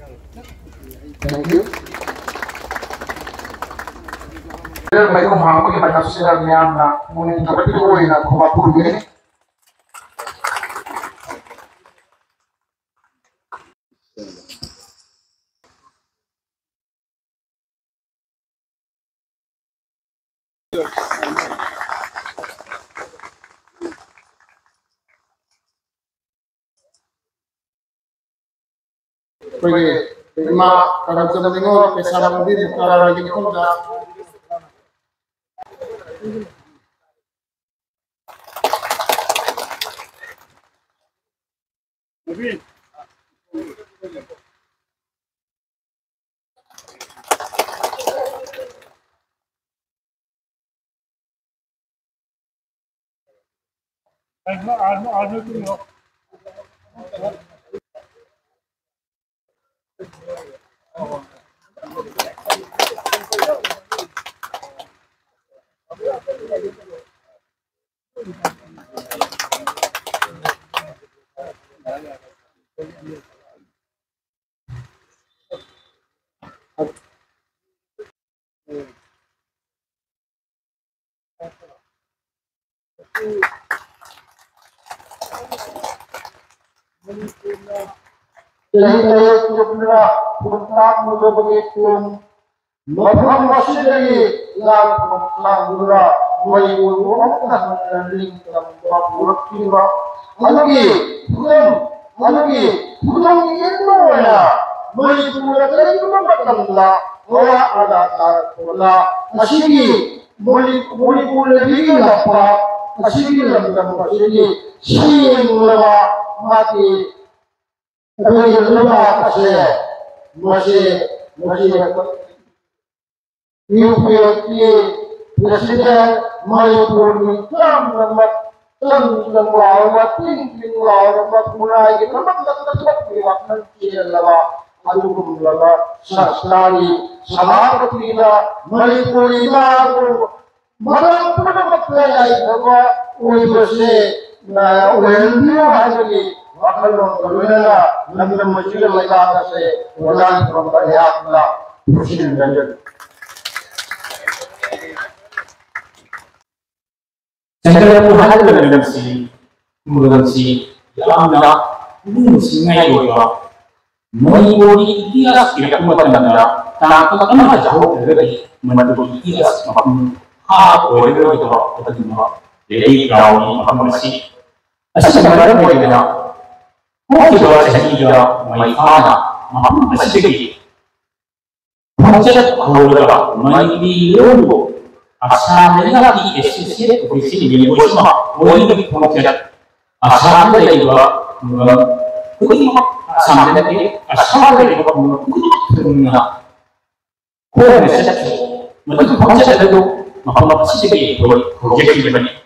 Thank you. May kumahang ko yung sila niya na ngunit dapat ito ay nagkumapulong. Perché prima cada cosa di noi pensavamo di buttare la difficoltà. Jadi saya sebenarnya tentang begitu mafhum masih dari langkah menyuruhkan menanding tanpa berkira lagi bukan itu ya melihat itu membatanglah orang ada takola masih boleh apa masih dalam masih siapa mati. Tapi lupa masih UPT presiden Malaysia tentang lawan tinggi lawan mulai kita tetap diwakil tidak aduh sekali sama kita Malaysia mana pernah bahwa universitas hari Wakalong kalunela nagdang masila layla kasi walang pangkayak na presiden ganyan. Saya mahal dengan si dalam si ngai doa. Mengikuti ikhlas tidak kumandang tak akan jauh dari mendukung ikhlas maupun hak oleh itu apa jadi kau masih sebenarnya bagaimana? Mungkin saya juga maifana, masih sedikit. Macam kalau main di Lombok, asalnya lagi esensi ofisi di Bosma, boleh lebih macam asalnya juga, begini asalnya juga begini. Kau resepsi, macam itu, masih sedikit projek ini.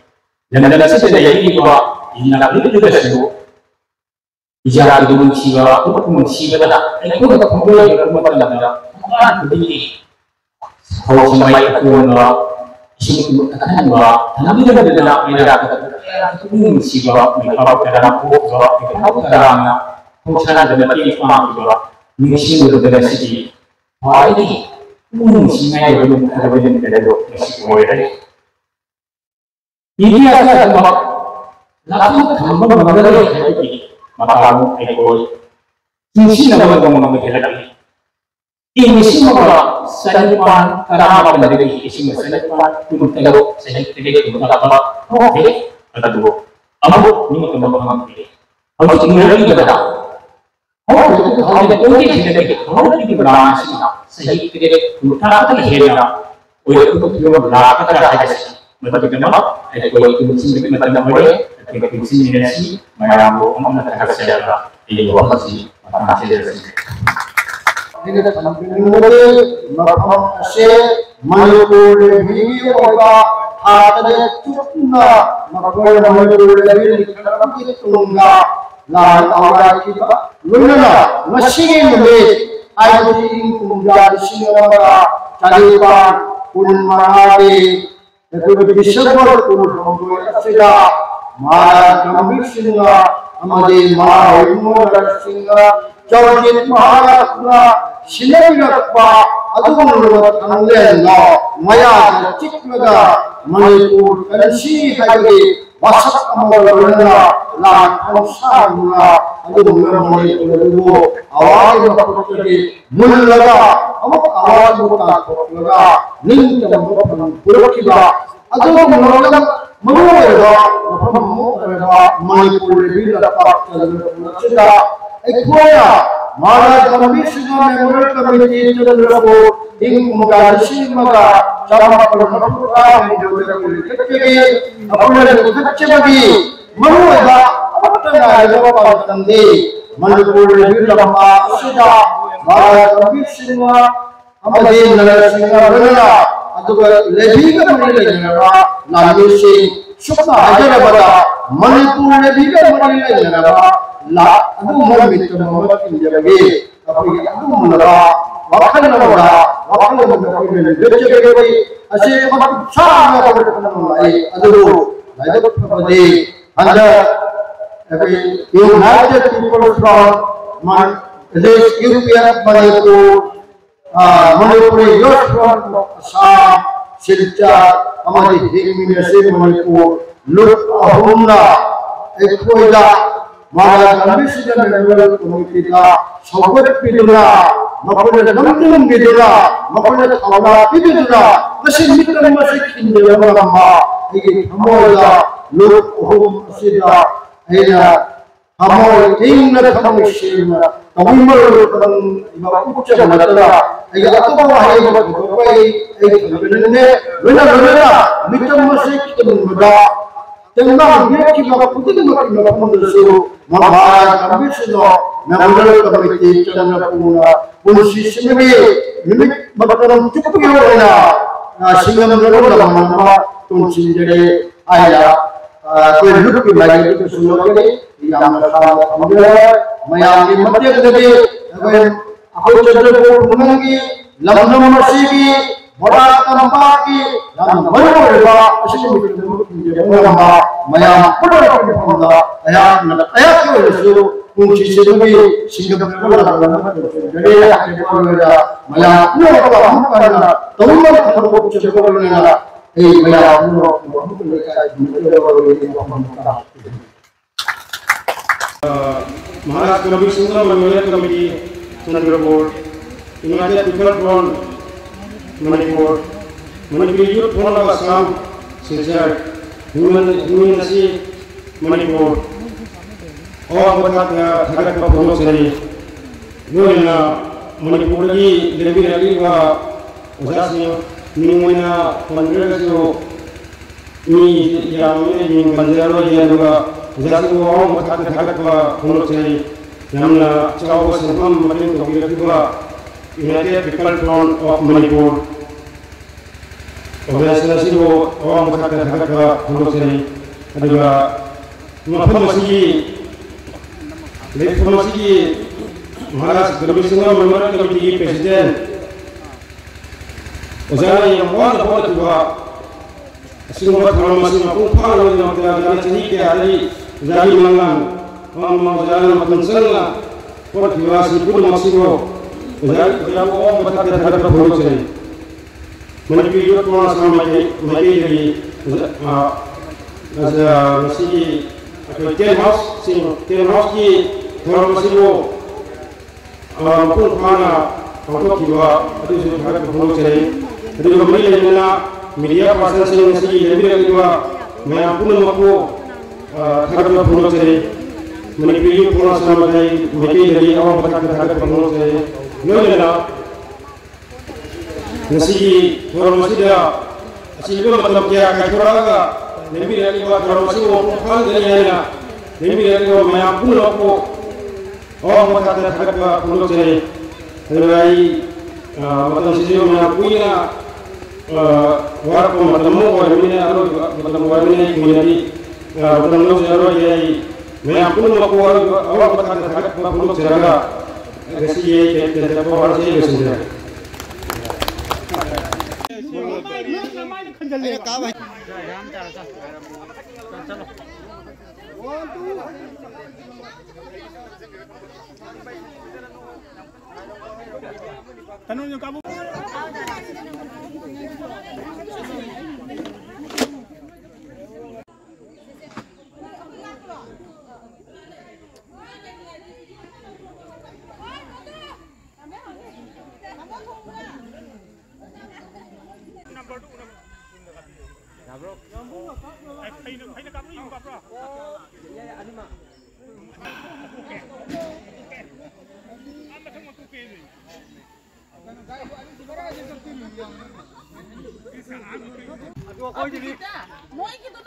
Dan ada sesuatu yang juga nak lebih juga sih. Ijazah itu mensiba, itu mensiba dah. Itu kita kumpulan yang rumah tangga dah. Kan begini. Kalau sampai aku nak isi katakan bahawa nabi juga dalam mereka kata itu mensiba, mereka dalam buku, mereka dalamnya fungsinya dalam ilmu juga. Mensiba dalam segi. Ini mensiba itu dalam dalam mensiba ini. Ini adalah tempat lakukan tambang mengenai ini. Makamu ekoi, misi nama orang lagi. Ini semua seniman karena dari isi seniman itu terlalu sedikit apa? Oke, ada dua. Abu ini kembang ini. Abu tinggal lagi berada. Oh, itu ada sedikit. Oh, ini berada sih. Sedikit mutara terhina. Oh, itu juga berada terhadap sih. Mereka kenapa? Ekoi itu mesti mereka boleh. Kita kisi ini mengambil terhadap sejarah di luar masih dari sini. Ini kita sambil melakukan Malaysia video kita ada cukupnya melakukan Malaysia lebih dalam kita tunggu lain orang kita luna masih ini ada di kemudian siapa caripan pun mahari itu disebut pun sudah Mara kami singa, amadi mara ilmu dan singa, Chawjit Maharashtra Shilairakpa Adugumluwa Tanglenga Maya Chiklaga Manipur Kanshi Hagari Wasak Amalurana Lan Amsaruna Adugumluwa Manipur Awadi Bakutari Mullaga Amak Awadi Bakutlaga Ninja Bakutlaga Adugumluwa Manipur Manipur Chita Equoya Maharaj Commission Memorial Committee Chandrapur Ing Mugashi Maga Chamapuramapura Apurachimagi Manuada Apatandi Manipur Vilama Sida Maharaj Commission Amadi Narasimha Aduga Leviga Manila Namishi Shukna Hyderabad Manipur Leviga Manila La adu mohammed Muhammad injage apni adu mulra wakhan nawda wakhan nawda dechege ase mat chama ai adu United people from European Manipur Manipuri youth from Assam Silchar amari himine se Manipur lut ahunna ekoida Maharaj Commission Memorial Committee ka Sobat Pidura, Mapulat Namdum Pidura, Mapulat Awala Pidura, Masih Mikram Masih Kinjala Rama, Igi Hamola, Luk Uhum Sida, Aina, Hamol, Ingna Kamishima, Kamimur, Iba Ucha Matara, Aya Atuba Hai Babai, Vena, Mikram Masih Kinjala. Tengah dia kita putih kita mendusu Maharaj Commission Memorial Committee Chandrapura Polisi sendiri milik bakaran cukup ya sehingga menurut nama tunci jadi ayah kue duduk di lagi itu semua ini yang masalah kemudian mayang di mati jadi aku Chandrapura menangi lamam masih Bora tampaki dan baru asal menjadi maya pada ayat itu kunci sendiri sehingga jadi maya Maharaj Commission Memorial Committee Chandrapur United People Front Manipur Youth Front of Assam Silchar Human Nasi Manipur All Batat Thagat Pablo Sari Yuna Manipur Gi Devi Rali wa Uzasi Nimuna Pandrego Ni Yamini Ni Banjaro Yanuga Uzasi All Batat Thagat Pablo Sari Yamna Chao Sanam Matin Tokira United People Front of Manipur Organisasi orang berkata kata untuk sini adalah informasi Maharaj Commission Memorial Committee Presiden Ozara yang awal juga semua informasi maupun kalau yang kita cari ke hari jadi mangan orang jalan makan senang buat diwasi pun masih Ozara orang berkata kata untuk sini Manipur Youth Front sama Magi masih Ten House ki orang masih pun mana untuk juga itu sudah agak berlalu ceri. Jadi kembali dengan media pasal masih lebih juga mengampun aku agak berlalu ceri. Manipur Youth Front sama Magi dari awal agak berlalu ceri. Nolena Nasi orang masih dah asyik macam dia kayak orang lebih dari orang masih orang dari mana lebih dari orang yang pun aku orang macam terhadap pulau ceri terlebih macam sisi orang punya warga macam orang ini ada macam orang ini community macam orang orang yang pun aku orang macam terhadap pulau ceri ada kasi kita orang sih biasa Tanong yung kamo. Nah, bro. Hay na kamo yung bro. Ya, ano ma?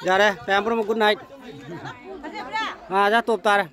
जा रहे पैम्पर में good night हाँ जा तोपता रहे